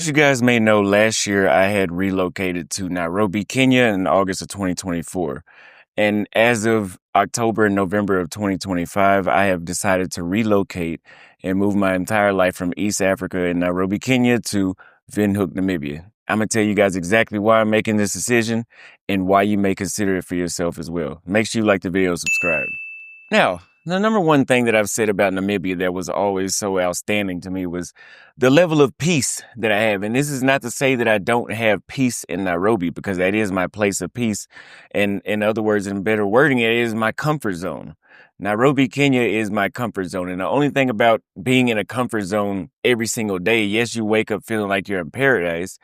As you guys may know, last year I had relocated to Nairobi, Kenya in August of 2024. And as of October and November of 2025, I have decided to relocate and move my entire life from East Africa in Nairobi, Kenya to Windhoek, Namibia. I'm going to tell you guys exactly why I'm making this decision and why you may consider it for yourself as well. Make sure you like the video and subscribe. Now, the number one thing that I've said about Namibia that was always so outstanding to me was the level of peace that I have. And this is not to say that I don't have peace in Nairobi, because that is my place of peace. And in other words, in better wording, it is my comfort zone. Nairobi, Kenya is my comfort zone. And the only thing about being in a comfort zone every single day, yes, you wake up feeling like you're in paradise,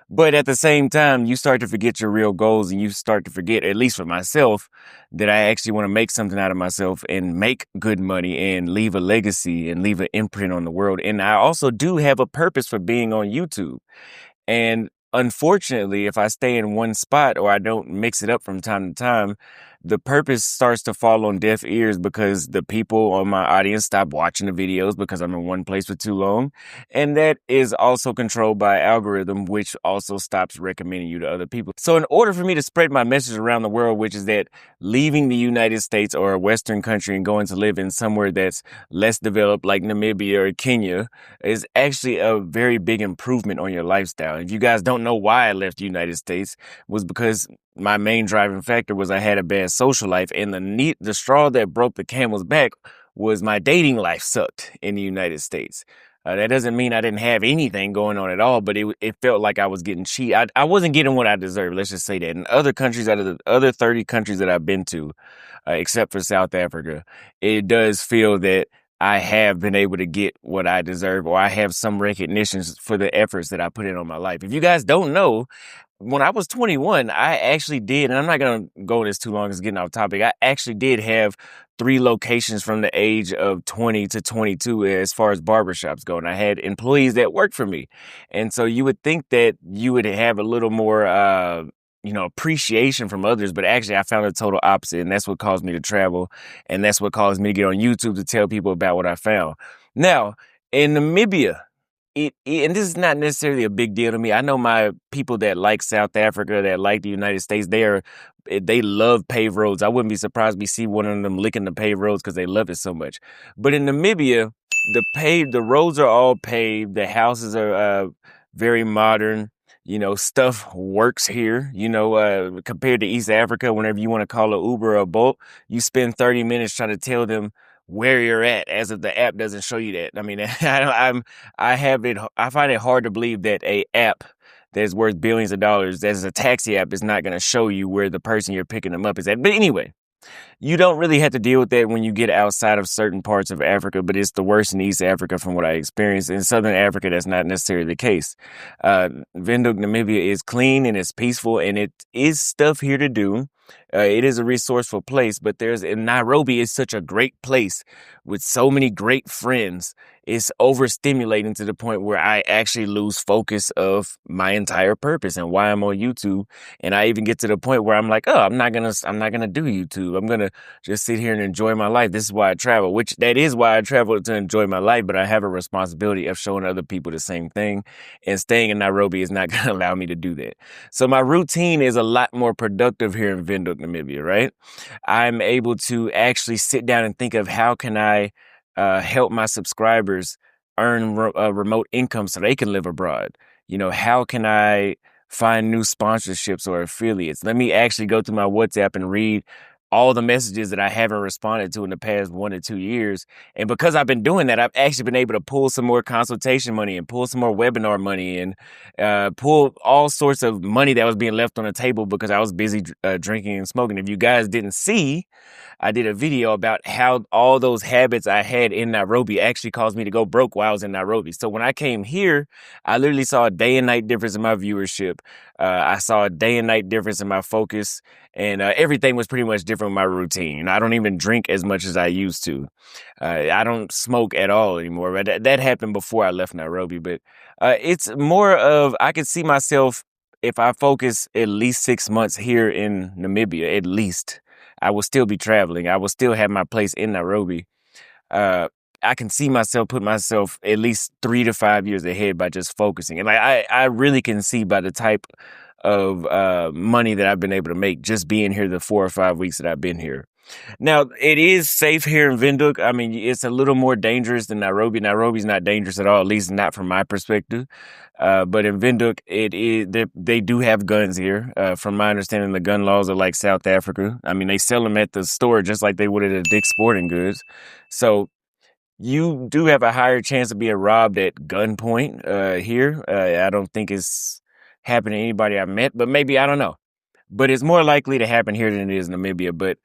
but at the same time, you start to forget your real goals, and you start to forget, at least for myself, that I actually want to make something out of myself and make good money and leave a legacy and leave an imprint on the world. And I also do have a purpose for being on YouTube. And unfortunately, if I stay in one spot or I don't mix it up from time to time, the purpose starts to fall on deaf ears, because the people on my audience stop watching the videos because I'm in one place for too long. And that is also controlled by algorithm, which also stops recommending you to other people. So in order for me to spread my message around the world, which is that leaving the United States or a Western country and going to live in somewhere that's less developed like Namibia or Kenya is actually a very big improvement on your lifestyle. If you guys don't know why I left the United States, was because my main driving factor was I had a bad social life, and the straw that broke the camel's back was my dating life sucked in the United States. That doesn't mean I didn't have anything going on at all, but it felt like I was getting cheated. I wasn't getting what I deserved. Let's just say that. In other countries, out of the other 30 countries that I've been to, except for South Africa, it does feel that I have been able to get what I deserve, or I have some recognition for the efforts that I put in on my life. If you guys don't know, when I was 21, I actually did, and I'm not going to go this too long, it's getting off topic. I actually did have 3 locations from the age of 20 to 22 as far as barbershops go. And I had employees that worked for me. And so you would think that you would have a little more, appreciation from others, but actually I found the total opposite. And that's what caused me to travel. And that's what caused me to get on YouTube to tell people about what I found. Now, in Namibia, and this is not necessarily a big deal to me. I know my people that like South Africa, that like the United States, they love paved roads. I wouldn't be surprised if we see one of them licking the paved roads because they love it so much. But in Namibia, the roads are all paved. The houses are very modern. Stuff works here. Compared to East Africa, whenever you want to call an Uber or a Bolt, you spend 30 minutes trying to tell them where you're at, as if the app doesn't show you that. I mean, I find it hard to believe that a app that's worth billions of dollars, as a taxi app, is not going to show you where the person you're picking them up is at. But anyway, you don't really have to deal with that when you get outside of certain parts of Africa, but it's the worst in East Africa from what I experienced. In Southern Africa, that's not necessarily the case. Windhoek, Namibia is clean and it's peaceful, and it is stuff here to do. It is a resourceful place, but Nairobi is such a great place with so many great friends. It's overstimulating to the point where I actually lose focus of my entire purpose and why I'm on YouTube. And I even get to the point where I'm like, oh, I'm not gonna do YouTube. I'm gonna just sit here and enjoy my life. This is why I travel, which that is why I travel, to enjoy my life. But I have a responsibility of showing other people the same thing. And staying in Nairobi is not gonna allow me to do that. So my routine is a lot more productive here in Windhoek, Namibia, right? I'm able to actually sit down and think of how can I help my subscribers earn remote income so they can live abroad. How can I find new sponsorships or affiliates? Let me actually go through my WhatsApp and read all the messages that I haven't responded to in the past 1 to 2 years. And because I've been doing that, I've actually been able to pull some more consultation money and pull some more webinar money and pull all sorts of money that was being left on the table because I was busy drinking and smoking. If you guys didn't see, I did a video about how all those habits I had in Nairobi actually caused me to go broke while I was in Nairobi. So when I came here, I literally saw a day and night difference in my viewership. I saw a day and night difference in my focus, and everything was pretty much different with my routine. I don't even drink as much as I used to. I don't smoke at all anymore. But that happened before I left Nairobi. But it's more of, I could see myself, if I focus at least 6 months here in Namibia, at least, I will still be traveling. I will still have my place in Nairobi. I can see myself put myself at least 3 to 5 years ahead by just focusing. And like I really can see by the type of money that I've been able to make just being here the 4 or 5 weeks that I've been here. Now, it is safe here in Windhoek. I mean, it's a little more dangerous than Nairobi. Nairobi's not dangerous at all, at least not from my perspective. But in Windhoek, it is they do have guns here. From my understanding, the gun laws are like South Africa. I mean, they sell them at the store just like they would at a Dick's Sporting Goods. So you do have a higher chance of being robbed at gunpoint here. I don't think it's happened to anybody I've met, but maybe, I don't know. But it's more likely to happen here than it is in Namibia. But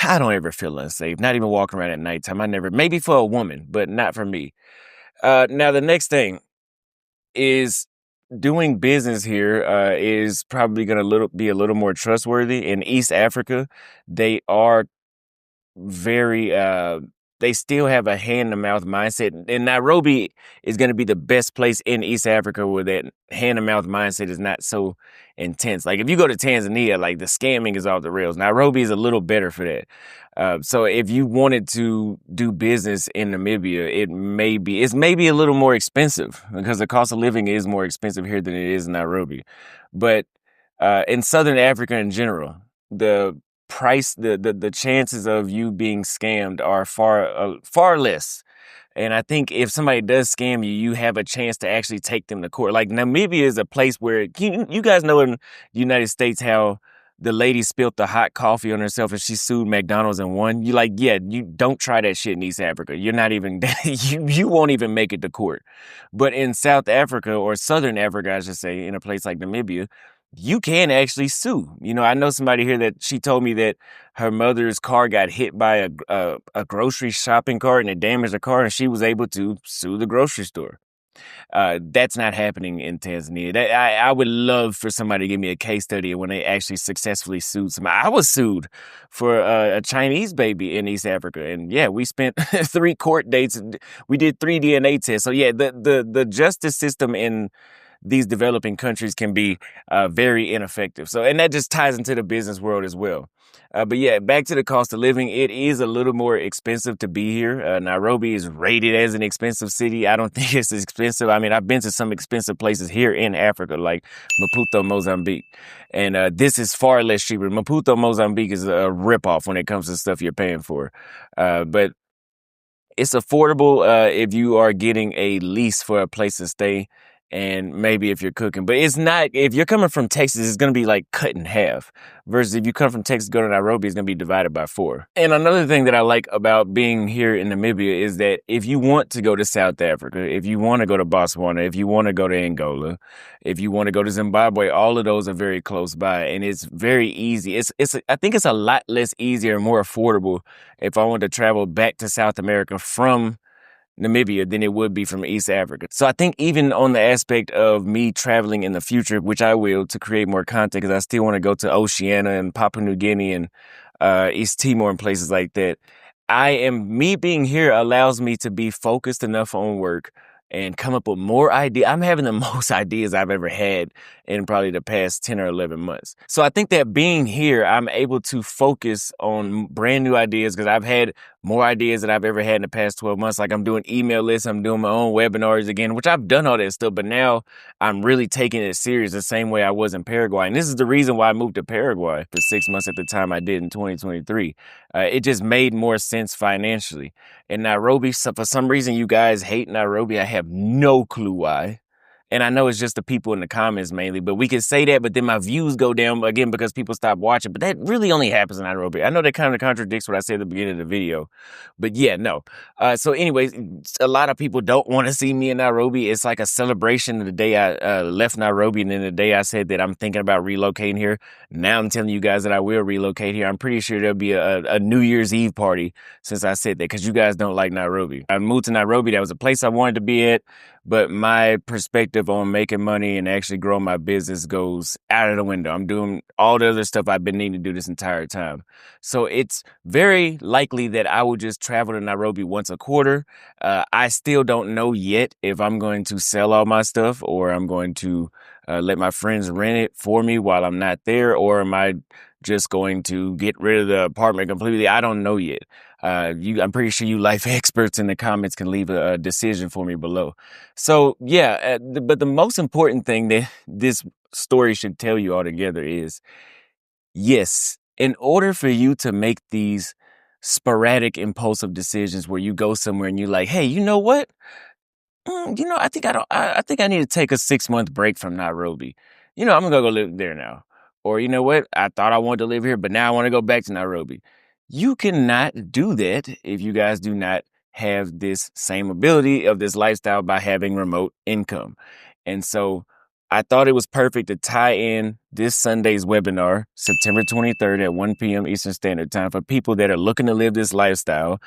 I don't ever feel unsafe, not even walking around at nighttime. I never, maybe for a woman, but not for me. Now, the next thing is doing business here is probably going to be a little more trustworthy. In East Africa, they are very they still have a hand-to-mouth mindset. And Nairobi is going to be the best place in East Africa where that hand-to-mouth mindset is not so intense. Like if you go to Tanzania, like the scamming is off the rails. Nairobi is a little better for that. So if you wanted to do business in Namibia, it's maybe a little more expensive because the cost of living is more expensive here than it is in Nairobi. But in Southern Africa in general, the chances of you being scammed are far less. And I think if somebody does scam you, you have a chance to actually take them to court. Like Namibia is a place where you guys know in the United States how the lady spilled the hot coffee on herself and she sued McDonald's and won. You like, yeah, you don't try that shit in East Africa. You're not even, you won't even make it to court. But in South Africa or Southern Africa, I should say, in a place like Namibia, you can actually sue. You know, I know somebody here that she told me that her mother's car got hit by a grocery shopping cart and it damaged her car and she was able to sue the grocery store. That's not happening in Tanzania. I would love for somebody to give me a case study when they actually successfully sued somebody. I was sued for a Chinese baby in East Africa. And yeah, we spent 3 court dates. We did 3 DNA tests. So yeah, the justice system in these developing countries can be very ineffective. So, and that just ties into the business world as well. But yeah, back to the cost of living. It is a little more expensive to be here. Nairobi is rated as an expensive city. I don't think it's expensive. I mean, I've been to some expensive places here in Africa, like Maputo, Mozambique. And this is far less cheaper. Maputo, Mozambique is a ripoff when it comes to stuff you're paying for. But it's affordable if you are getting a lease for a place to stay. And maybe if you're cooking, but it's not, if you're coming from Texas, it's going to be like cut in half versus if you come from Texas, go to Nairobi, it's going to be divided by 4. And another thing that I like about being here in Namibia is that if you want to go to South Africa, if you want to go to Botswana, if you want to go to Angola, if you want to go to Zimbabwe, all of those are very close by and it's very easy. I think it's a lot less easier and more affordable if I want to travel back to South America from Namibia than it would be from East Africa. So I think even on the aspect of me traveling in the future, which I will to create more content because I still want to go to Oceania and Papua New Guinea and East Timor and places like that. Me being here allows me to be focused enough on work and come up with more ideas. I'm having the most ideas I've ever had in probably the past 10 or 11 months. So I think that being here, I'm able to focus on brand new ideas because I've had more ideas than I've ever had in the past 12 months. Like I'm doing email lists, I'm doing my own webinars again, which I've done all that stuff, but now I'm really taking it serious the same way I was in Paraguay. And this is the reason why I moved to Paraguay for 6 months at the time I did in 2023. It just made more sense financially. In Nairobi, so for some reason you guys hate Nairobi. I have no clue why. And I know it's just the people in the comments mainly, but we can say that, but then my views go down again because people stop watching. But that really only happens in Nairobi. I know that kind of contradicts what I said at the beginning of the video. But yeah, no. So anyways, a lot of people don't want to see me in Nairobi. It's like a celebration of the day I left Nairobi and then the day I said that I'm thinking about relocating here. Now I'm telling you guys that I will relocate here. I'm pretty sure there'll be a New Year's Eve party since I said that because you guys don't like Nairobi. I moved to Nairobi. That was a place I wanted to be at. But my perspective on making money and actually growing my business goes out of the window. I'm doing all the other stuff I've been needing to do this entire time. So it's very likely that I will just travel to Nairobi once a quarter. I still don't know yet if I'm going to sell all my stuff or I'm going to let my friends rent it for me while I'm not there, or am I just going to get rid of the apartment completely? I don't know yet. I'm pretty sure you life experts in the comments can leave a decision for me below. So yeah, but the most important thing that this story should tell you altogether is, yes, in order for you to make these sporadic, impulsive decisions where you go somewhere and you're like, hey, you know what? I think I don't. I think I need to take a 6 month break from Nairobi. I'm gonna go live there now. Or you know what? I thought I wanted to live here, but now I want to go back to Nairobi. You cannot do that if you guys do not have this same ability of this lifestyle by having remote income. And so I thought it was perfect to tie in this Sunday's webinar, September 23rd at 1 p.m. Eastern Standard Time, for people that are looking to live this lifestyle,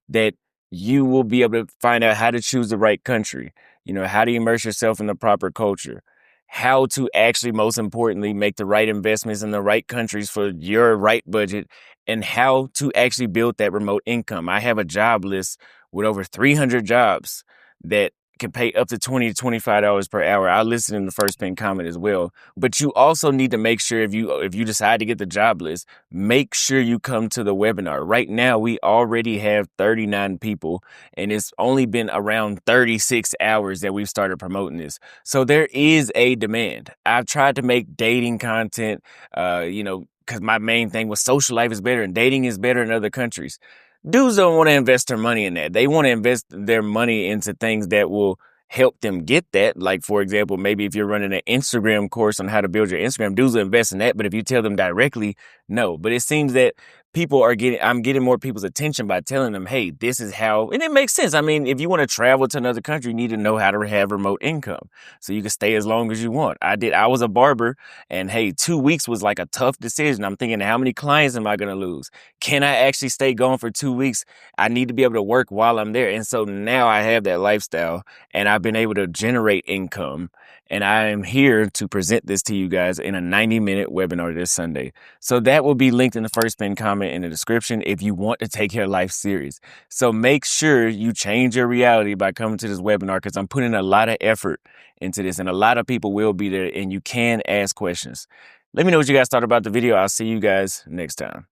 that you will be able to find out how to choose the right country, how to immerse yourself in the proper culture, how to actually, most importantly, make the right investments in the right countries for your right budget, and how to actually build that remote income. I have a job list with over 300 jobs that can pay up to $20 to $25 per hour. I listed in the first pinned comment as well. But you also need to make sure, if you decide to get the job list, make sure you come to the webinar. Right now, we already have 39 people, and it's only been around 36 hours that we've started promoting this. So there is a demand. I've tried to make dating content, because my main thing was social life is better and dating is better in other countries. Dudes don't want to invest their money in that. They want to invest their money into things that will help them get that. Like, for example, maybe if you're running an Instagram course on how to build your Instagram, dudes will invest in that. But if you tell them directly, no. But it seems that I'm getting more people's attention by telling them, hey, this is how, and it makes sense. I mean, if you want to travel to another country, you need to know how to have remote income so you can stay as long as you want. I was a barber, and hey, 2 weeks was like a tough decision. I'm thinking, how many clients am I going to lose? Can I actually stay gone for 2 weeks? I need to be able to work while I'm there. And so now I have that lifestyle, and I've been able to generate income. And I am here to present this to you guys in a 90-minute webinar this Sunday. So that will be linked in the first pinned comment in the description if you want to take your life serious. So make sure you change your reality by coming to this webinar, because I'm putting a lot of effort into this, and a lot of people will be there, and you can ask questions. Let me know what you guys thought about the video. I'll see you guys next time.